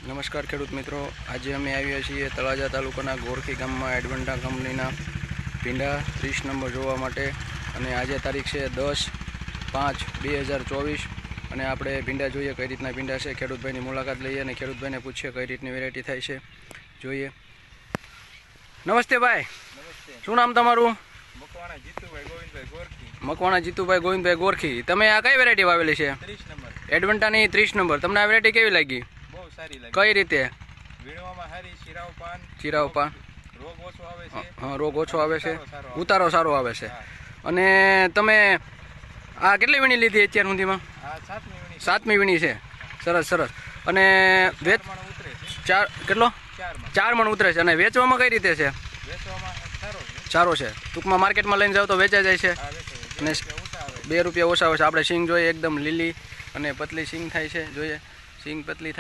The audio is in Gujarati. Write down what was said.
નમસ્કાર ખેડૂત મિત્રો, આજે અમે આવ્યા છીએ તળાજા તાલુકાના ગોરખી ગામમાં એડવન્ટા કંપનીના ભીંડા 30 નંબર જોવા માટે. અને આજે તારીખ છે 10/5/2024 અને આપણે ભીંડા જોઈએ કઈ રીતના ભીંડા છે. ખેડૂતભાઈની મુલાકાત લઈએ અને ખેડૂતભાઈને પૂછીએ કઈ રીતની વેરાયટી થાય છે. જોઈએ. નમસ્તે ભાઈ. શું નામ તમારું? મકવાણા જીતુભાઈ ગોવિંદભાઈ ગોરખી. તમે આ કઈ વેરાયટી વાવેલી છે? 30 નંબર. એડવન્ટાની 30 નંબર. તમને આ વેરાયટી કેવી લાગી? બહુ સારી લાગી. કઈ રીતે? વીણવામાં સારી, ચીરાવ પાન રોગ ઓછો આવે છે. હા, રોગ ઓછો આવે છે, ઉતારો સારો આવે છે. અને તમે આ કેટલી વીણી લીધી અત્યાર સુધીમાં? આ 7મી વીણી. 7મી વીણી છે. સરસ સરસ. અને વેચ ઉતરે છે. કેટલો? 4 મણ ઉતરે છે. અને વેચવામાં કઈ રીતે છે? વેચવામાં સારો છે. ટૂંકમાં માર્કેટમાં લઈને જાવ તો વેચાઈ જાય છે. અને 2 રૂપિયા ઓછા આવે છે. આપણે સિંગ જોઈએ એકદમ લીલી અને પતલી સિંગ થાય છે. જોઈએ સિંગ પતલી થાય.